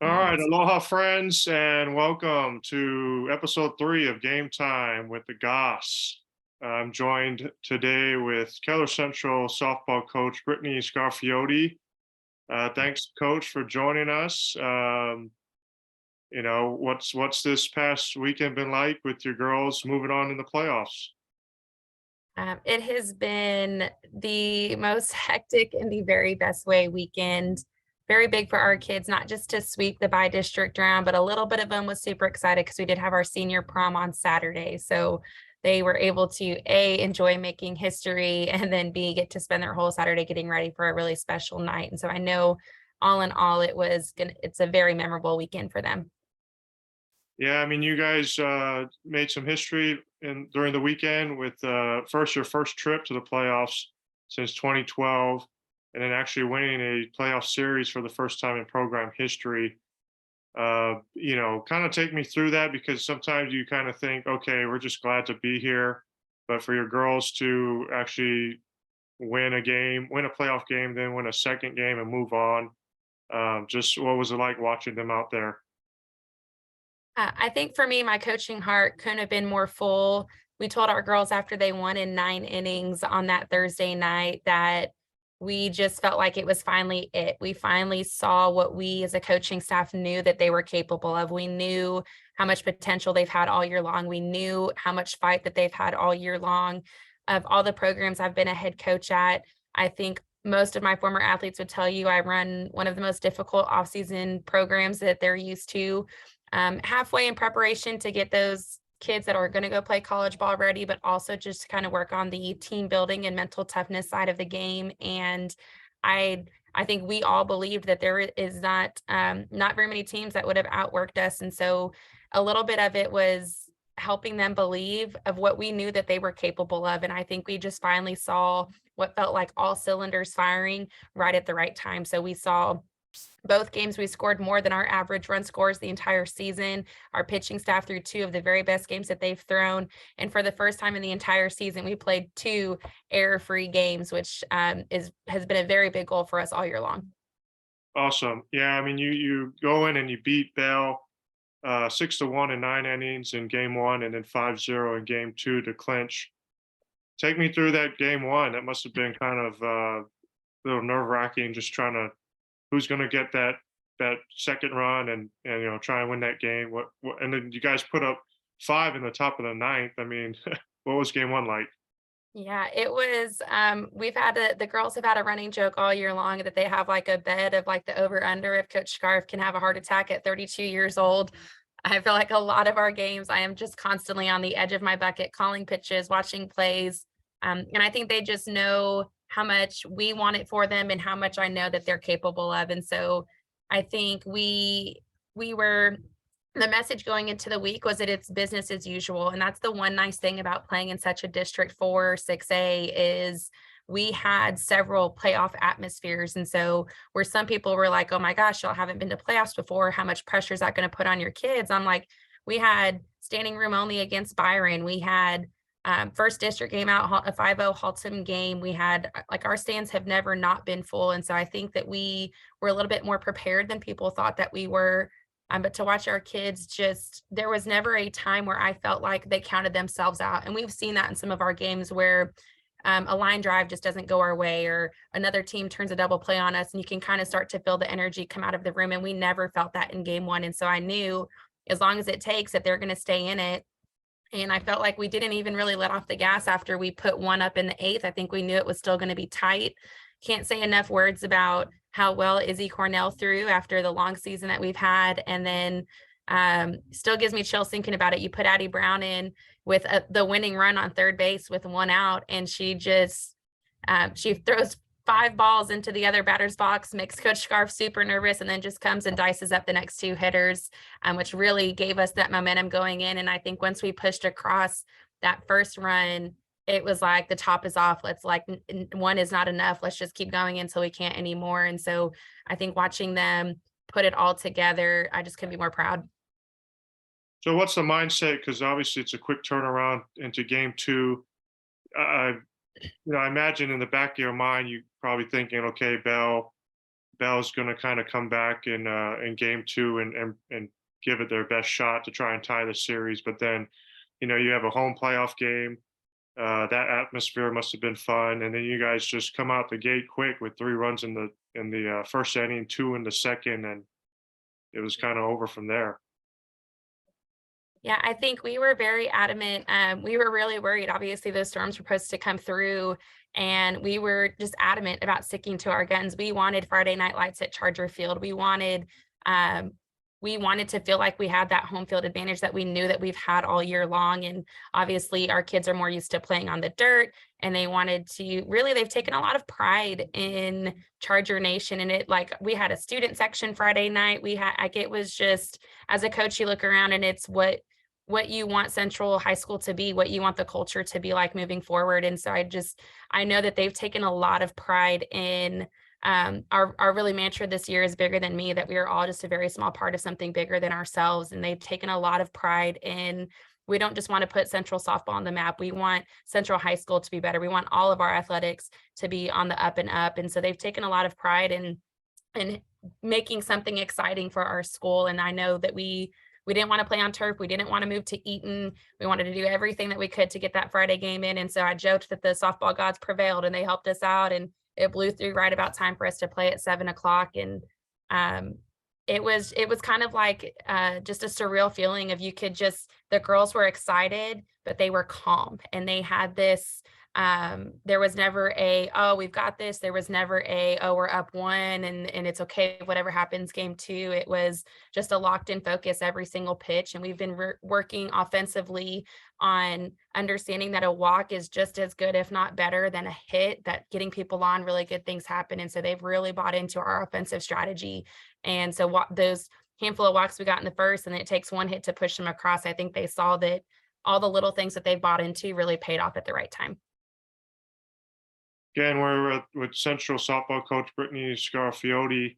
All right, aloha, friends, and welcome to episode 3 of Game Time with the Goss. I'm joined today with Keller Central softball coach Brittany Scarafiotti. Thanks, coach, for joining us. What's this past weekend been like with your girls moving on in the playoffs? It has been the most hectic in the very best way weekend. Very big for our kids, not just to sweep the by district round, but a little bit of them was super excited because we did have our senior prom on Saturday. So they were able to A, enjoy making history, and then B, get to spend their whole Saturday getting ready for a really special night. And so I know all in all, it's a very memorable weekend for them. Yeah, I mean, you guys made some history during the weekend with your first trip to the playoffs since 2012, and then actually winning a playoff series for the first time in program history. Kind of take me through that because sometimes you kind of think, okay, we're just glad to be here, but for your girls to actually win a playoff game, then win a second game and move on. Just what was it like watching them out there? I think for me, my coaching heart couldn't have been more full. We told our girls after they won in 9 innings on that Thursday night that we just felt like it was finally it. We finally saw what we as a coaching staff knew that they were capable of. We knew how much potential they've had all year long. We knew how much fight that they've had all year long. Of all the programs I've been a head coach at, I think most of my former athletes would tell you I run one of the most difficult off-season programs that they're used to, halfway in preparation to get those kids that are going to go play college ball ready, but also just to kind of work on the team building and mental toughness side of the game. And I I think we all believed that there is not very many teams that would have outworked us. And so a little bit of it was helping them believe of what we knew that they were capable of. And I think we just finally saw what felt like all cylinders firing right at the right time. So we saw both games we scored more than our average run scores the entire season. Our pitching staff threw two of the very best games that they've thrown. And for the first time in the entire season, we played two error-free games, which has been a very big goal for us all year long. Awesome. Yeah, I mean, you go in and you beat Bell 6-1 in 9 innings in game one, and then 5-0 in game two to clinch. Take me through that game one. That must have been kind of a little nerve wracking, just trying to who's going to get that second run and try and win that game. And then you guys put up five in the top of the ninth. I mean, what was game one like? Yeah, it was, the girls have had a running joke all year long that they have like a bet of like the over under if Coach Scarf can have a heart attack at 32 years old. I feel like a lot of our games, I am just constantly on the edge of my bucket, calling pitches, watching plays. And I think they just know how much we want it for them and how much I know that they're capable of. And so I think we were the message going into the week was that it's business as usual. And that's the one nice thing about playing in such a District 4, 6A is we had several playoff atmospheres. And so where some people were like, oh my gosh, y'all haven't been to playoffs before. How much pressure is that going to put on your kids? I'm like, we had standing room only against Byron. We had first district game out, a 5-0 Haltom game. We had like our stands have never not been full. And so I think that we were a little bit more prepared than people thought that we were. But to watch our kids just, there was never a time where I felt like they counted themselves out. And we've seen that in some of our games where a line drive just doesn't go our way or another team turns a double play on us and you can kind of start to feel the energy come out of the room. And we never felt that in game one. And so I knew as long as it takes that they're going to stay in it. And I felt like we didn't even really let off the gas after we put one up in the eighth. I think we knew it was still going to be tight. Can't say enough words about how well Izzy Cornell threw after the long season that we've had. And then still gives me chills thinking about it. You put Addie Brown in with the winning run on third base with one out, and she throws 5 balls into the other batter's box, makes Coach Scarf super nervous, and then just comes and dices up the next two hitters, which really gave us that momentum going in. And I think once we pushed across that first run, it was like the top is off. Let's like one is not enough. Let's just keep going until we can't anymore. And so I think watching them put it all together, I just couldn't be more proud. So what's the mindset? Because obviously it's a quick turnaround into game two. I imagine in the back of your mind, you probably thinking, okay, Bell, Bell's going to kind of come back in game two and give it their best shot to try and tie the series. But then, you have a home playoff game. That atmosphere must have been fun, and then you guys just come out the gate quick with 3 runs in the first inning, two in the second, and it was kind of over from there. Yeah, I think we were very adamant. We were really worried. Obviously, those storms were supposed to come through, and we were just adamant about sticking to our guns. We wanted Friday night lights at Charger Field. Um, we wanted to feel like we had that home field advantage that we knew that we've had all year long. And obviously, our kids are more used to playing on the dirt, and they wanted to really. They've taken a lot of pride in Charger Nation, and it like we had a student section Friday night. We had like it was just as a coach, you look around and it's what you want Central High School to be, what you want the culture to be like moving forward. And so I know that they've taken a lot of pride in our really mantra this year is bigger than me, that we are all just a very small part of something bigger than ourselves. And they've taken a lot of pride in, we don't just want to put Central softball on the map. We want Central High School to be better. We want all of our athletics to be on the up and up. And so they've taken a lot of pride in making something exciting for our school. And I know that we didn't want to play on turf. We didn't want to move to Eaton. We wanted to do everything that we could to get that Friday game in. And so I joked that the softball gods prevailed and they helped us out, and it blew through right about time for us to play at 7 o'clock. And um, it was kind of like just a surreal feeling of the girls were excited, but they were calm, and they had this there was never a, oh, we've got this. There was never a, oh, we're up one and it's okay, whatever happens game two. It was just a locked in focus every single pitch. And we've been working offensively on understanding that a walk is just as good, if not better, than a hit, that getting people on, really good things happen. And so they've really bought into our offensive strategy. And so those handful of walks we got in the first, and then it takes one hit to push them across. I think they saw that all the little things that they've bought into really paid off at the right time. Again, we're with Central softball coach Brittany Scarafiotti.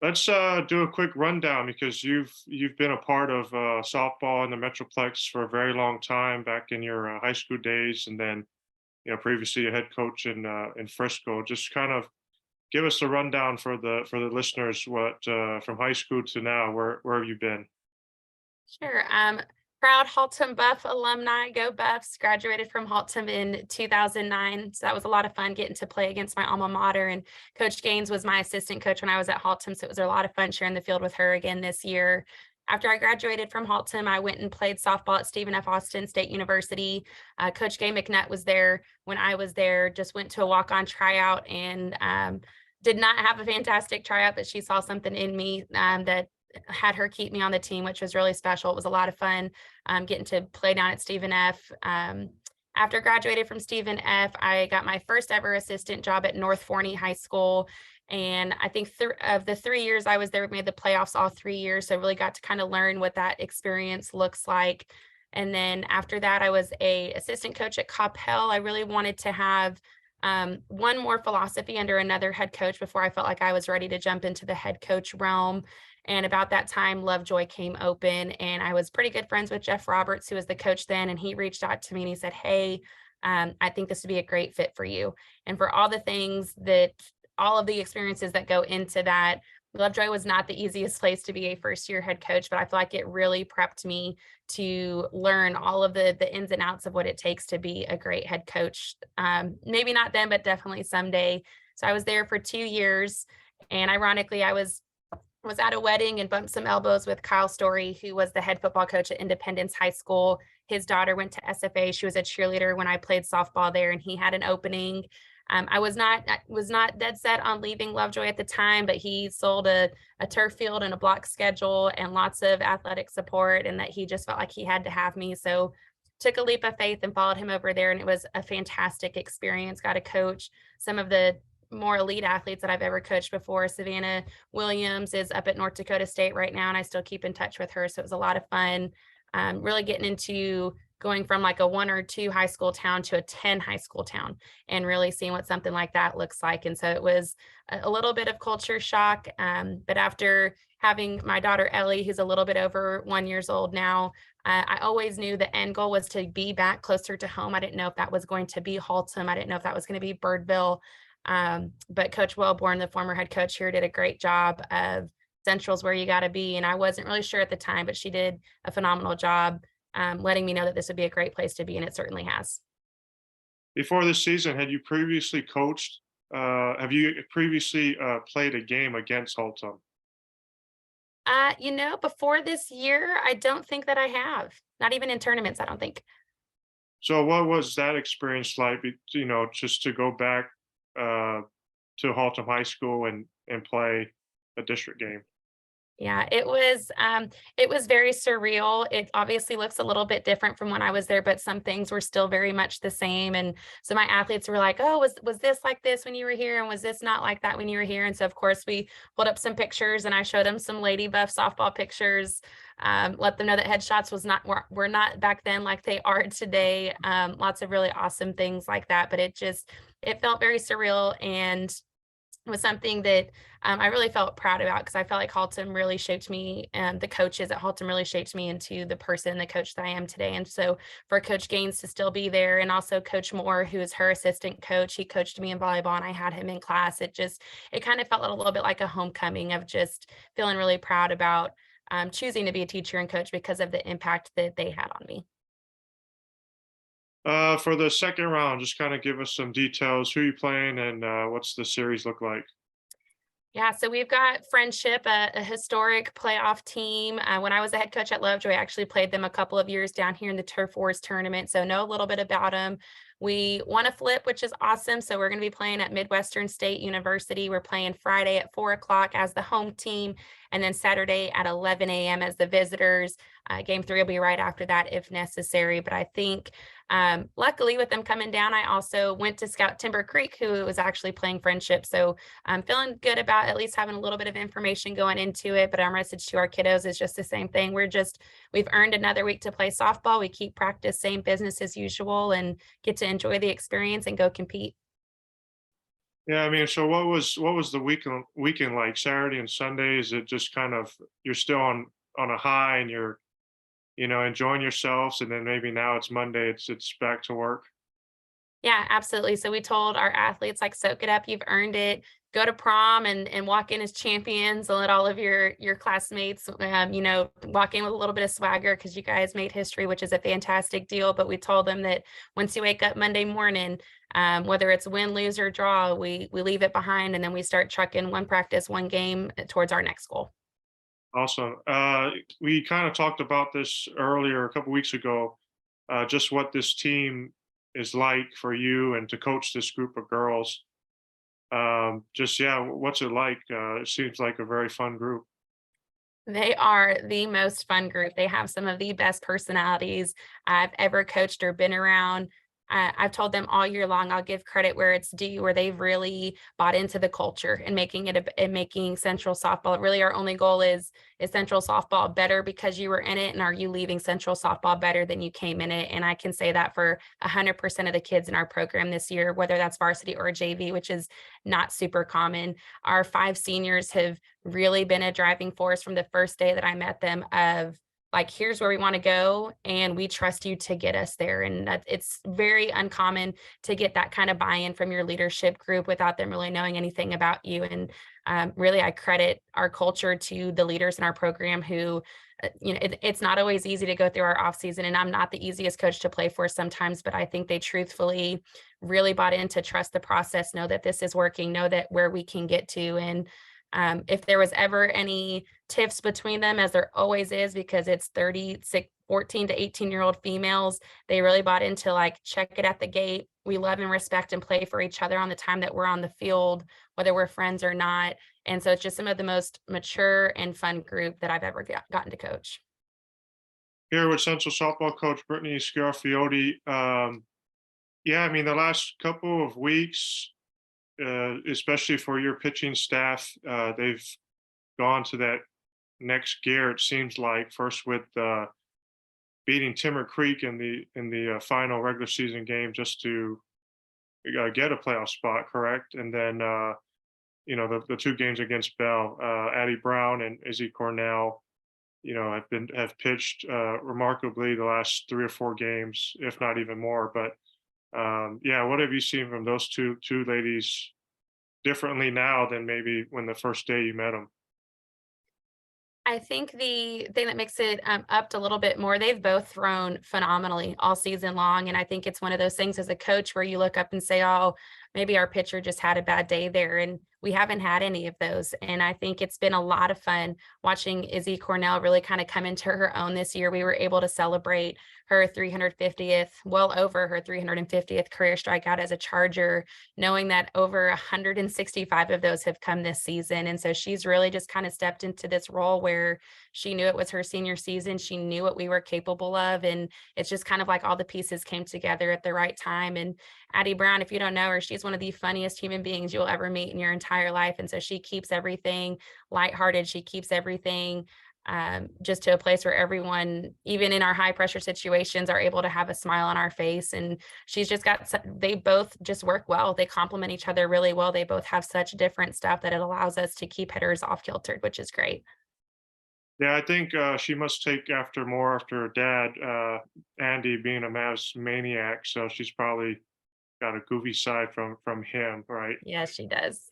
Let's do a quick rundown because you've been a part of softball in the Metroplex for a very long time back in your high school days, and then previously a head coach in Frisco. Just kind of give us a rundown for the listeners. What from high school to now, where have you been? Sure. Proud Haltom Buff alumni, go Buffs, graduated from Haltom in 2009. So that was a lot of fun getting to play against my alma mater. And Coach Gaines was my assistant coach when I was at Haltom. So it was a lot of fun sharing the field with her again this year. After I graduated from Haltom, I went and played softball at Stephen F. Austin State University. Coach Gay McNutt was there when I was there, just went to a walk-on tryout and did not have a fantastic tryout, but she saw something in me that had her keep me on the team, which was really special. It was a lot of fun getting to play down at Stephen F. After graduated from Stephen F., I got my first ever assistant job at North Forney High School. And I think of the 3 years I was there, we made the playoffs all 3 years. So I really got to kind of learn what that experience looks like. And then after that, I was a assistant coach at Coppell. I really wanted to have one more philosophy under another head coach before I felt like I was ready to jump into the head coach realm. And about that time, Lovejoy came open, and I was pretty good friends with Jeff Roberts, who was the coach then. And he reached out to me and he said, hey, I think this would be a great fit for you. And for all of the experiences that go into that, Lovejoy was not the easiest place to be a first-year head coach, but I feel like it really prepped me to learn all of the ins and outs of what it takes to be a great head coach. Maybe not then, but definitely someday. So I was there for 2 years, and ironically, I was at a wedding and bumped some elbows with Kyle Story, who was the head football coach at Independence High School. His daughter went to SFA. She was a cheerleader when I played softball there, and he had an opening. I was not dead set on leaving Lovejoy at the time, but he sold a turf field and a block schedule and lots of athletic support, and that he just felt like he had to have me. So took a leap of faith and followed him over there. And it was a fantastic experience. Got to coach some of the more elite athletes that I've ever coached before. Savannah Williams is up at North Dakota State right now, and I still keep in touch with her. So it was a lot of fun, really getting into going from like a 1 or 2 high school town to a 10 high school town and really seeing what something like that looks like. And so it was a little bit of culture shock. But after having my daughter Ellie, who's a little bit over 1 year old now, I always knew the end goal was to be back closer to home. I didn't know if that was going to be Haltom. I didn't know if that was going to be Birdville. But Coach Wellborn, the former head coach here, did a great job of Central's where you got to be. And I wasn't really sure at the time, but she did a phenomenal job letting me know that this would be a great place to be, and it certainly has. Before this season, had you previously coached? Have you previously played a game against Holton? Before this year, I don't think that I have. Not even in tournaments, I don't think. So what was that experience like? Just to go back uh, to Haltom High School and play a district game. Yeah, it was very surreal. It obviously looks a little bit different from when I was there, but some things were still very much the same. And so my athletes were like, "Oh, was this like this when you were here? And was this not like that when you were here?" And so of course we pulled up some pictures and I showed them some Lady Buff softball pictures. Let them know that headshots were not back then like they are today. Lots of really awesome things like that. But it felt very surreal, and was something that I really felt proud about because I felt like Haltom really shaped me, and the coaches at Haltom really shaped me into the person, the coach that I am today. And so for Coach Gaines to still be there, and also Coach Moore, who is her assistant coach, he coached me in volleyball and I had him in class. It kind of felt a little bit like a homecoming of just feeling really proud about choosing to be a teacher and coach because of the impact that they had on me. For the second round, just kind of give us some details. Who you playing and what's the series look like? Yeah, so we've got Friendship, a historic playoff team. When I was a head coach at Lovejoy, I actually played them a couple of years down here in the Turf Wars tournament, so know a little bit about them. We won a flip, which is awesome. So we're going to be playing at Midwestern State University. We're playing Friday at 4 o'clock as the home team, and then Saturday at 11 a.m. as the visitors. Game three will be right after that if necessary. But I think luckily with them coming down, I also went to scout Timber Creek, who was actually playing Friendship. So I'm feeling good about at least having a little bit of information going into it. But our message to our kiddos is just the same thing. We've earned another week to play softball. We keep practice, same business as usual, and get to enjoy the experience and go compete. Yeah, I mean, so what was the weekend like? Saturday and Sunday? Is it just kind of you're still on a high and you're enjoying yourselves, and then maybe now it's Monday, it's back to work. Yeah, absolutely. So we told our athletes, like, soak it up, you've earned it. Go to prom and walk in as champions, and let all of your classmates, walk in with a little bit of swagger because you guys made history, which is a fantastic deal. But we told them that once you wake up Monday morning, whether it's win, lose, or draw, we leave it behind, and then we start trucking one practice, one game towards our next goal. Awesome. We kind of talked about this earlier a couple weeks ago, just what this team is like for you and to coach this group of girls. Just yeah, what's it like? It seems like a very fun group. They are the most fun group. They have some of the best personalities I've ever coached or been around. I've told them all year long, I'll give credit where it's due, where they've really bought into the culture and making Central softball. Really, our only goal is Central softball better because you were in it, and are you leaving Central softball better than you came in it? And I can say that for 100% of the kids in our program this year, whether that's varsity or JV, which is not super common. Our five seniors have really been a driving force from the first day that I met them of, like, here's where we want to go and we trust you to get us there. And that it's very uncommon to get that kind of buy-in from your leadership group without them really knowing anything about you. And really, I credit our culture to the leaders in our program who, it's not always easy to go through our off season, and I'm not the easiest coach to play for sometimes, but I think they truthfully really bought in to trust the process, know that this is working, know that where we can get to. And if there was ever any tiffs between them, as there always is, because it's 36, 14 to 18-year-old females, they really bought into, like, check it at the gate. We love and respect and play for each other on the time that we're on the field, whether we're friends or not. And so it's just some of the most mature and fun group that I've ever gotten to coach. Here with Central softball coach Brittany Scarafiotti. Yeah, I mean the last couple of weeks, especially for your pitching staff, they've gone to that next gear. It seems like first with beating Timber Creek in the final regular season game just to get a playoff spot, correct? And then the two games against Bell, Addie Brown and Izzy Cornell, have pitched remarkably the last 3 or 4 games, if not even more. But yeah, what have you seen from those two ladies differently now than maybe when the first day you met them? I think the thing that makes it upped a little bit more, they've both thrown phenomenally all season long. And I think it's one of those things as a coach where you look up and say, oh, maybe our pitcher just had a bad day there. And we haven't had any of those. And I think it's been a lot of fun watching Izzy Cornell really kind of come into her own this year. We were able to celebrate her 350th, well over her 350th career strikeout as a Charger, knowing that over 165 of those have come this season. And so she's really just kind of stepped into this role where she knew it was her senior season. She knew what we were capable of. And it's just kind of like all the pieces came together at the right time. And Addie Brown, if you don't know her, she's one of the funniest human beings you'll ever meet in your entire life. And so she keeps everything lighthearted. She keeps everything just to a place where everyone, even in our high pressure situations, are able to have a smile on our face. And she's just got, they both just work well. They complement each other really well. They both have such different stuff that it allows us to keep hitters off kiltered, which is great. Yeah, I think she must take after more after her dad, Andy, being a Mavs maniac. So she's probably got a goofy side from him, right? Yeah, she does.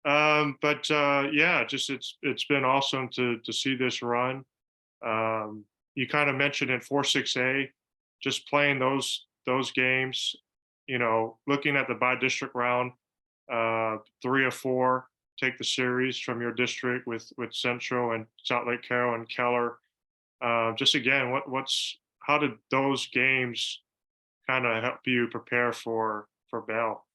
But yeah, just it's been awesome to see this run. You kind of mentioned in 4-6A, just playing those games, looking at the by district round, 3 or 4 take the series from your district with Central and South Lake Carroll and Keller. Just again, what's how did those games kind of help you prepare for Bell?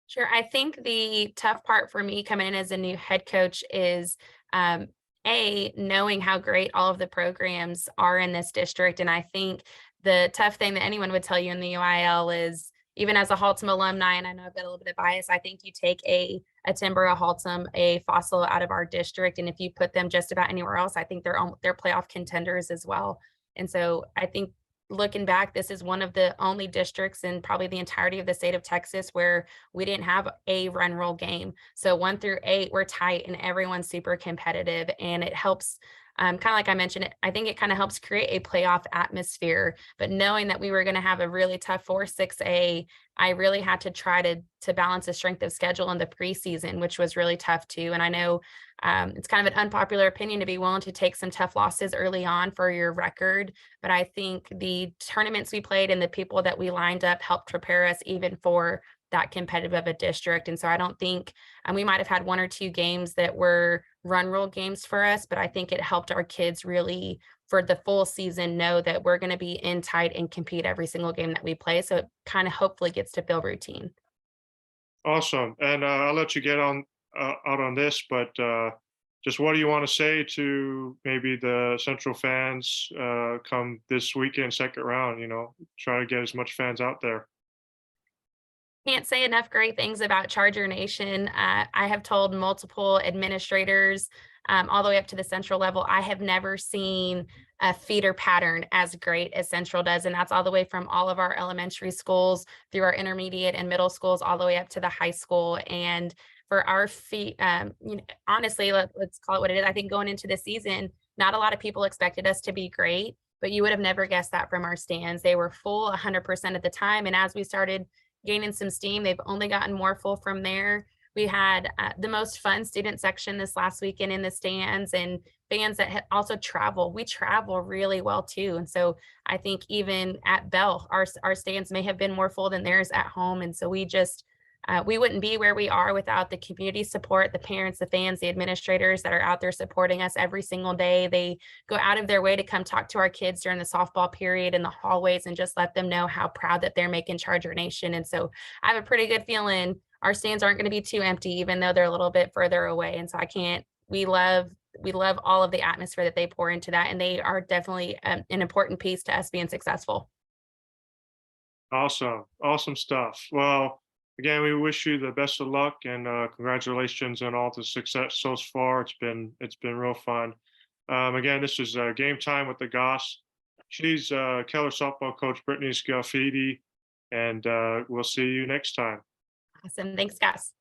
Sure. I think the tough part for me coming in as a new head coach is um, knowing how great all of the programs are in this district. And I think the tough thing that anyone would tell you in the UIL is even as a Haltom alumni, and I know I've got a little bit of bias, I think you take a Timber, a Haltom, a Fossil out of our district, and if you put them just about anywhere else, I think they're playoff contenders as well. And so I think looking back, this is one of the only districts in probably the entirety of the state of Texas where we didn't have a run roll game. So 1 through 8, we're tight and everyone's super competitive. And it helps, kind of like I mentioned, I think it kind of helps create a playoff atmosphere. But knowing that we were going to have a really tough 4-6A, I really had to try to balance the strength of schedule in the preseason, which was really tough too. And I know it's kind of an unpopular opinion to be willing to take some tough losses early on for your record. But I think the tournaments we played and the people that we lined up helped prepare us even for that competitive of a district. And so I don't think, and we might have had 1 or 2 games that were run rule games for us, but I think it helped our kids really for the full season know that we're going to be in tight and compete every single game that we play. So it kind of hopefully gets to feel routine. Awesome. And I'll let you get on out on this, but just what do you want to say to maybe the Central fans come this weekend, second round? Try to get as much fans out there. Can't say enough great things about Charger Nation. I have told multiple administrators, all the way up to the Central level, I have never seen a feeder pattern as great as Central does. And that's all the way from all of our elementary schools through our intermediate and middle schools, all the way up to the high school. And for our feet, honestly, let's call it what it is. I think going into the season, not a lot of people expected us to be great, but you would have never guessed that from our stands. They were full 100% of the time. And as we started gaining some steam, they've only gotten more full from there. We had the most fun student section this last weekend in the stands, and fans that also travel. We travel really well too. And so I think even at Bell, our stands may have been more full than theirs at home. And so we wouldn't be where we are without the community support, the parents, the fans, the administrators that are out there supporting us every single day. They go out of their way to come talk to our kids during the softball period in the hallways and just let them know how proud that they're making Charger Nation. And so I have a pretty good feeling our stands aren't going to be too empty, even though they're a little bit further away. And so we love all of the atmosphere that they pour into that. And they are definitely an important piece to us being successful. Awesome. Awesome stuff. Well, again, we wish you the best of luck and congratulations on all the success so far. It's been real fun. Again, this is game time with the Goss. She's Keller softball coach Brittany Scarafiotti, and we'll see you next time. Awesome. Thanks, guys.